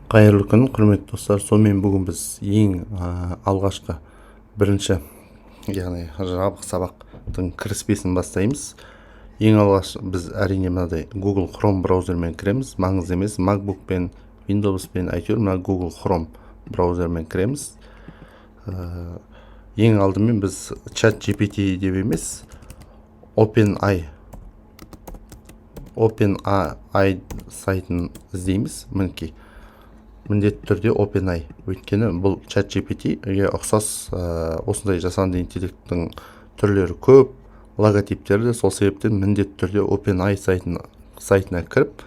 Қайырлы күн, құрметті достар. Сонымен бүгін біз ең алғашқы бірінші, яғни жабық сабақтың кіріспесін бастаймыз. Ең алғаш біз әрине мынадай Google Chrome браузермен кіреміз. Маңызды емес, MacBook пен Windows пен әйтеуір мына Google Chrome браузермен кіреміз. Ең алдымен біз ChatGPT деп емес, OpenAI сайтын іздейміз. Мінекей, міндетті түрде OpenAI. Өйткені бұл ChatGPT-ге ұқсас осындай жасанды интеллекттің түрлері көп, логотиптері де, сол себептен міндетті түрде OpenAI сайтына кіріп,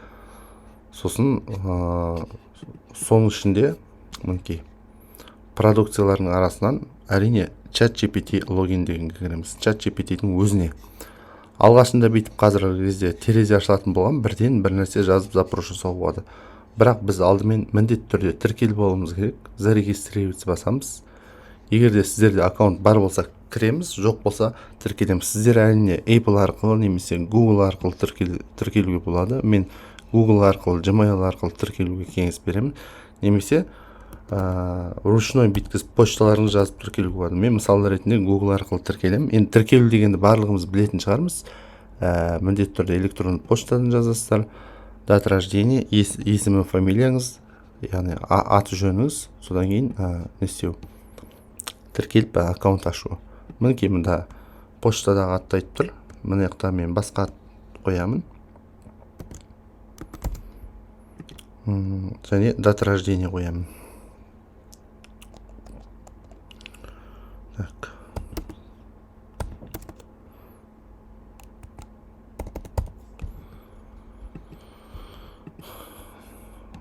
сосын соның ішінде мінекей продукциялардың арасынан әрине ChatGPT логин дегенге кіреміз. ChatGPT-дің өзіне. Алғашында бүйтіп қазіргі кезде терезе ашылатын болған, бірден бір нәрсе жазып запрос жасауға болады. Бірақ біз алдымен міндетті түрде тіркеліп болуымыз керек. Зарегистрироваться басамыз. Егер де сіздерде аккаунт бар болса кіреміз, жоқ болса тіркелеміз. Сіздер әрине Apple арқылы немесе Google арқылы тіркелуге болады. Мен Google арқылы, Gmail арқылы тіркелуге кеңес беремін. Немесе ручной биткіз почталарыңыз жазып тіркелуге болады. Мен мысал ретінде Google арқылы тіркелемін. Енді тіркелу дегенді барлығымыз білетін шығармыз. Міндетті түрде электронды почтадан жазасыздар. Дата рождения, есімі, фамилияңыз, яғни аты жөніңіз, содан кейін не істеу, тіркеліп аккаунт ашу. Мінекей мында почтадағы атты айтып тұр. Мына жақта мен басқа қоямын. Және дата рождения қоямын. Так.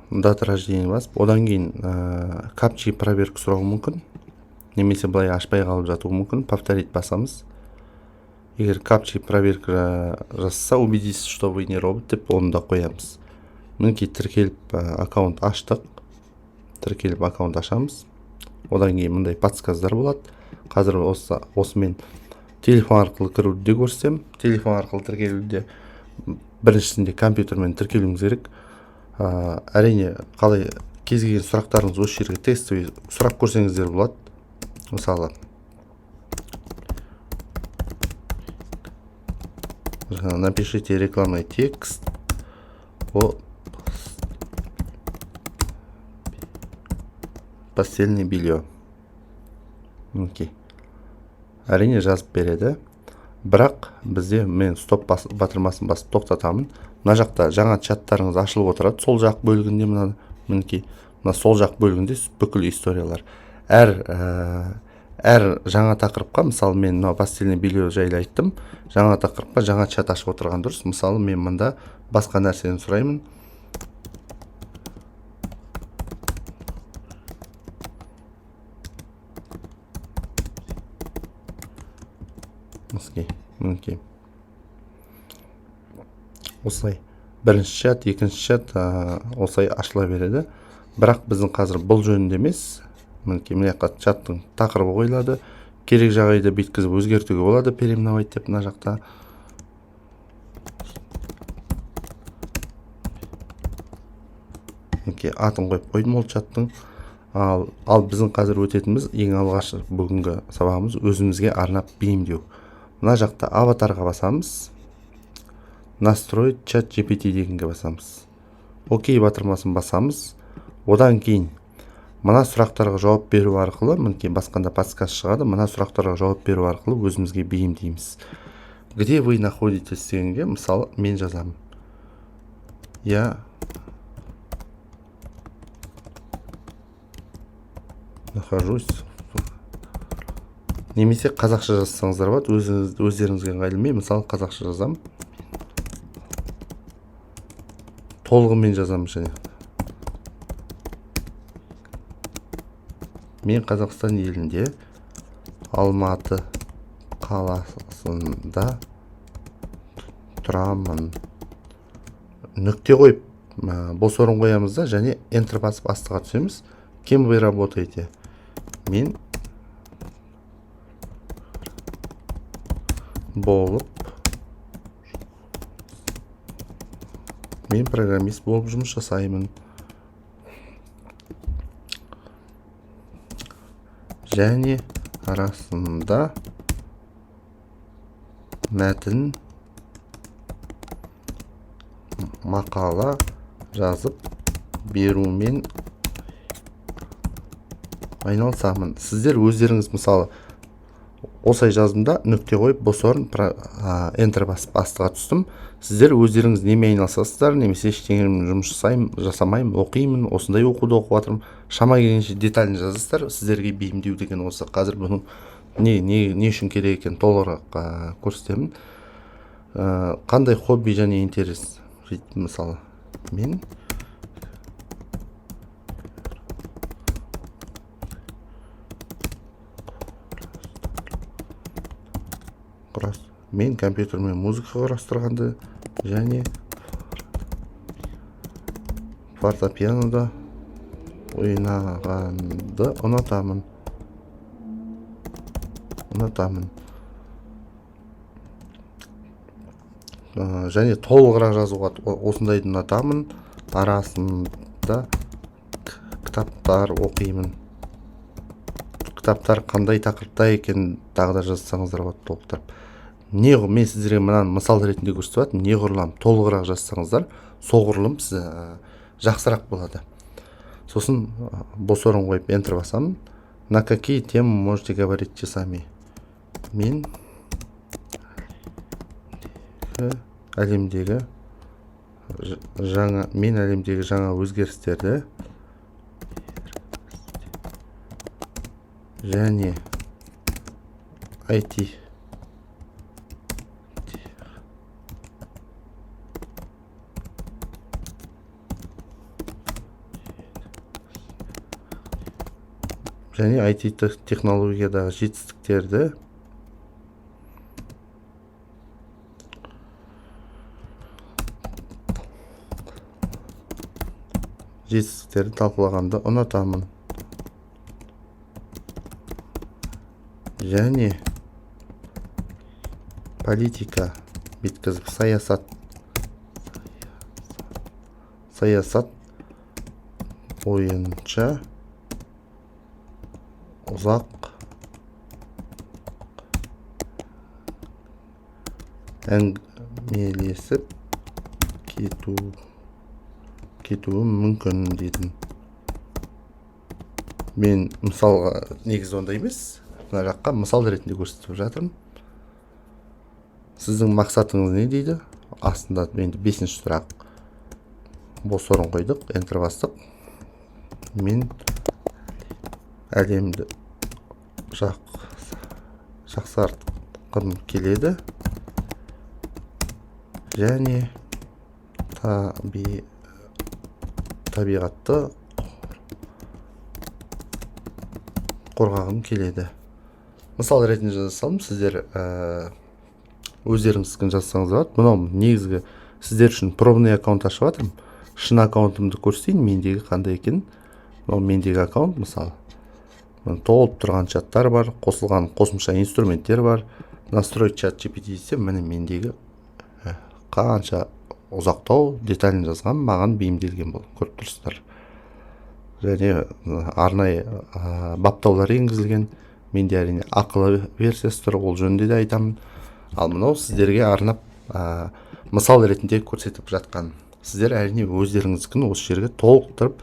Дата рождения басып, одан кейін капчи проверка сұрауы мүмкін. Немесе былай ашпай қалып жатуы мүмкін. Повторить басамыз. Егер капчи проверка жасса, убедитесь, что вы не робот деп оны да қоямыз. Мінекей тіркеліп аккаунт аштық. Тіркеліп аккаунт ашамыз. Одан кейін мындай подсказдар болады. Қазір осымен телефон арқылы кіруді де көрсем. Телефон арқылы тіркелуде біріншісінде компьютермен тіркелуіміз керек. Әрине қалай кез келген сұрақтарыңыз осы жерге тестовый сұрақ көрсеңіздер болады. Мысалы напишите рекламный текст о постельное белье. Окей. Әрине жазып береді. Бірақ бізде мен стоп батырмасын басып тоқтатамын. Мына жақта жаңа чаттарыңыз ашылып отырады. Сол жақ бөлігінде мінекей, мына сол жақ бөлігінде бүкіл историялар. Әр жаңа тақырыпқа, мысалы мен мына постельное белье жайлы айттым. Жаңа тақырыпқа жаңа чат ашып отырған дұрыс. Мысалы мен мында басқа нәрсені сұраймын. Мінекей. Осылай бірінші чат, екінші чат осылай ашыла береді. Бірақ біздің қазір бұл жөнінде емес. Мінекей мына жаққа чаттың тақырыбы қойылады. Керек жағдайда бүйткізіп өзгертуге болады. Переименовать деп мына жақта. Мінекей атын қойып қойдым ол чаттың. Ал біздің қазір өтетініміз ең алғаш бүгінгі сабағымыз өзімізге арнап бейімдеу. Мына жақта аватарға басамыз. Настроить чат GPT дегенге басамыз. Окей батырмасын басамыз. Одан кейін мына сұрақтарға жауап беру арқылы, мінекей басқанда подсказ шығады. Мына сұрақтарға жауап беру арқылы өзімізге бейімдейміз. Где вы находитесь дегенге, мысалы, мен жазамын. Я нахожусь. Немесе қазақша жазсаңыздар болады, өздеріңізге ыңғайлы. Мысалы қазақша жазам. Толығымен жазам және. Мен Қазақстан елінде Алматы қаласында тұрамын. Нүкте қойып, бос орын қоямыз да, және enter басып астыға түсеміз. Кем вы работаете? Мен болып, мен программист болып жұмыс жасаймын. және арасында мәтін мақала жазып берумен айналысамын. Сіздер өздеріңіз мысалы осылай жаздымда нүкте қойып бос орын enter басып астыға түстім. Сіздер өздеріңіз немен айналысасыздар, немесе ештеңемен жұмыс жасамаймын, оқимын, осындай оқуды оқып жатырмын, шама келгенше деталін жазасыздар. Сіздерге бейімдеу деген осы. Қазір бұның не үшін керек екенін толығырақ көрсетемін. Қандай хобби және интерес, мысалы мен компьютермен музыка құрастырғанды және фортепианода ойнағанды ұнатамын. Және толығырақ жазуға осындайды ұнатамын. Арасында кітаптар оқимын. Кітаптар қандай тақырыпта екен тағы да жазсаңыздар болады толықтырып. Мен сіздерге мынаны мысал ретінде көрсетіп жатырмын. Неғұрлым толығырақ жазсаңыздар, соғұрлым жақсырақ болады. Сосын бос орын қойып enter басамын. На какие темы можете говорить часами? Мен әлемдегі жаңа өзгерістерді және IT технологиядағы жетістіктерді талқылағанды ұнатамын. Және политика биткізіп саясат бойынша ұзақ әңгімелесіп кетуім мүмкін дедім. Мен мысалға негізі онда емес, мына жаққа мысал ретінде көрсетіп жатырмын. Сіздің мақсатыңыз не дейді? Астында енді 5-ші сұрақ. Бос орын қойдық, enter бастық. Мен әлемді жақсартқым келеді және табиғатты қорғағым келеді. Мысал ретінде жазсам, сіздер өздеріңіздің жазсаңыз болады. Мынау негізгі сіздер үшін пробный аккаунт ашып жатырмын. Шын аккаунтымды көрсетейін, мендегі қандай екен. Мынау мендегі аккаунт мысалы. Толып тұрған чаттар бар, қосылған қосымша инструменттер бар. Настроить чат GPT десем, міне мендегі қанша ұзақтау деталін жазған, маған бейімделген бұл, көріп тұрсыздар. Және арнайы баптаулар енгізілген. Менде әрине ақылы версиясы тұр, ол жөнінде де айтамын. Ал мынау сіздерге арнап мысал ретінде көрсетіп жатқан. Сіздер әрине өздеріңіздікін осы жерге толықтырып,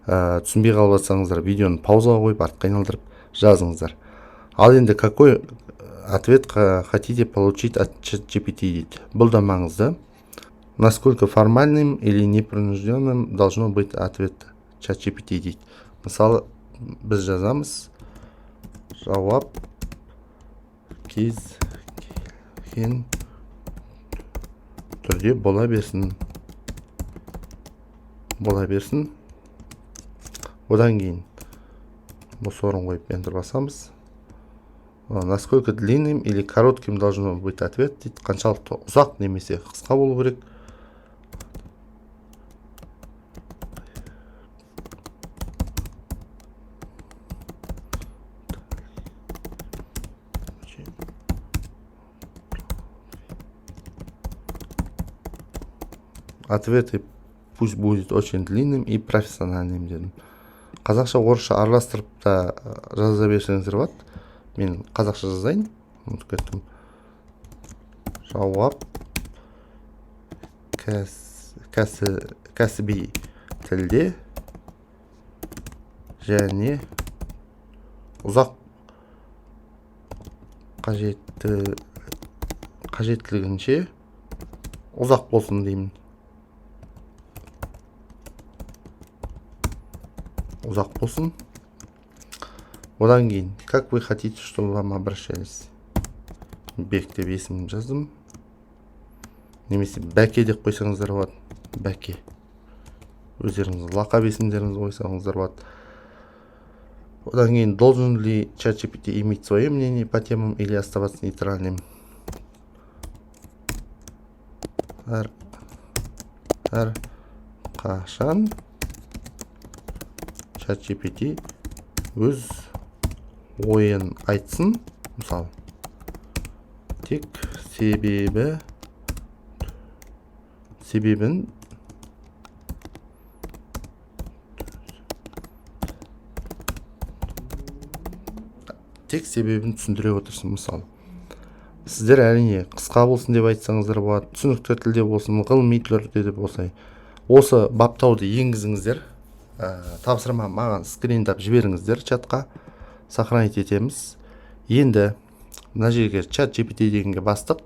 түсінбей қалып жатсаңыздар, видеоны паузаға қойып, артқа айналдырып жазыңыздар. Ал енді какой ответ хотите получить от ChatGPT дейді. Бұл да маңызды. Насколько формальным или непринужденным должно быть ответ ChatGPT дейді. Мысалы, біз жазамыз, жауап кез келген түрде бола берсін. Одан кейін бос орын қойып enter басамыз. Насколько длинным или коротким должно быть ответ дейді. Қаншалықты ұзақ немесе қысқа болу керек. Ответы пусть будет очень длинным и профессиональным дедім. қазақша орысша араластырып та жаза берсеңіздер болады. Мен қазақша жазайын. Ұмытып кеттім. Жауап кәсіби тілде және ұзақ қажеттілігінше ұзақ болсын деймін. Ұзақ болсын. Одан кейін, как вы хотите, чтобы вам обращались? Бек деп есімін жаздым. Немесе Бәке деп қойсаңыздар болады. Бәке. Өздеріңіз лақап есімдеріңізді қойсаңыздар болады. Одан кейін, должен ли ChatGPT иметь свое мнение по темам или оставаться нейтральным? Әр қашан ChatGPT өз ойын айтсын, мысалы, тек себебін түсіндіре отырсын, мысалы. Сіздер әрине қысқа болсын деп айтсаңыздар болады, түсінікті тілде болсын, ғылыми түрде деп болса. Осы баптауды енгізіңіздер, тапсырма маған скриндап жіберіңіздер чатқа, сохранить етеміз. Енді мына жерге ChatGPT дегенге бастық.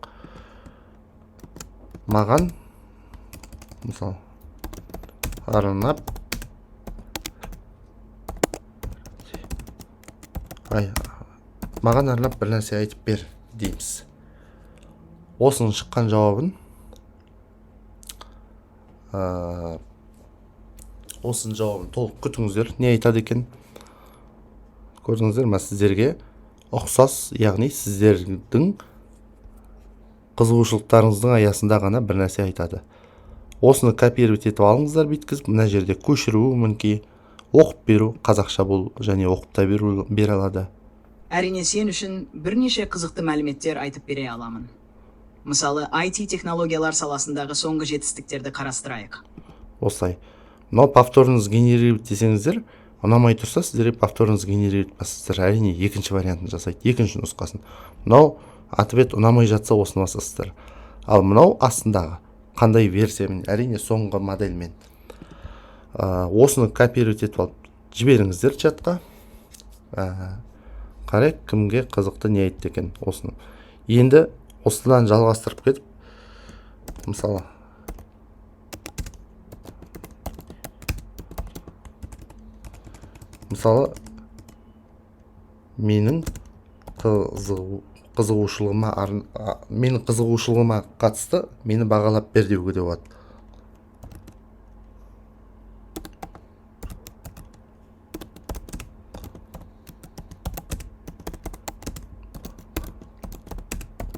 Маған мысалы арнап бір нәрсе айтып бер дейміз. Осының шыққан жауабын толық күтіңіздер. Не айтады екен? Көрдіңіздер ме, сіздерге ұқсас, яғни сіздердің қызығушылықтарыңыздың аясында ғана бір нәрсе айтады. Осыны копировать етіп алыңыздар, бүйткізіп, мына жерде көшіру мүмкін, оқып беру, қазақша бұл және оқып та бере алады. Әрине сен үшін бірнеше қызықты мәліметтер айтып бере аламын. Мысалы, IT технологиялар саласындағы соңғы жетістіктерді қарастырайық. Осылай. Мынау повторыңыз генерировать десеңіздер, ұнамай тұрса, сіздерге повторыңыз генерировать бассыздар. Әрине екінші вариантын жасайды, екінші нұсқасын. Мынау ответ ұнамай жатса осыны басасыздар. Ал мынау астындағы қандай версиямен, әрине соңғы модельмен. Осыны копировать етіп алып жіберіңіздер чатқа. Қарай, кімге қызықты не айтты екен осыны. Енді осыдан жалғастырып кетіп, мысалы менің қызығушылығыма қатысты мені бағалап бер деуге де болады.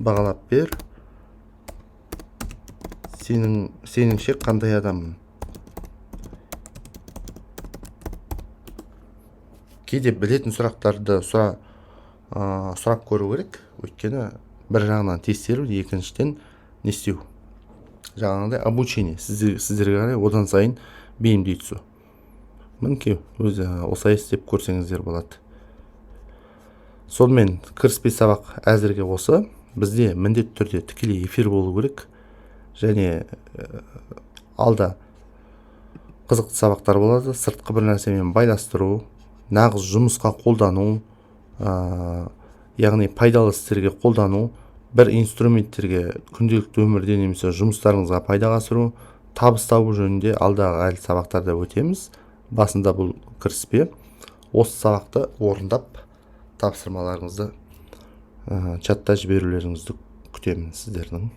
Бағалап бер. Сеніңше қандай адаммын? Кейде білетін сұрақтарды сұрап көру керек. Өйткені бір жағынан тексеру, екіншіден не істеу? Жаңағыдай обучение. Сіздерге қарай одан сайын бейімдей түсу. Мүмкін өзі осылай істеп көрсеңіздер болады. Сонымен кіріспе сабақ әзірге осы. Бізде міндетті түрде тікелей эфир болу керек. Және алда қызықты сабақтар болады. Сыртқы бір нәрсемен байластыру, нағыз жұмысқа қолдану, яғни пайдалы істерге қолдану, бір инструменттерге күнделікті өмірде немесе жұмыстарыңызға пайдаға асыру, табыс табу жөнінде алдағы әлі сабақтарда өтеміз. Басында бұл кіріспе. Осы сабақты орындап тапсырмаларыңызды чатта жіберулеріңізді күтемін сіздердің.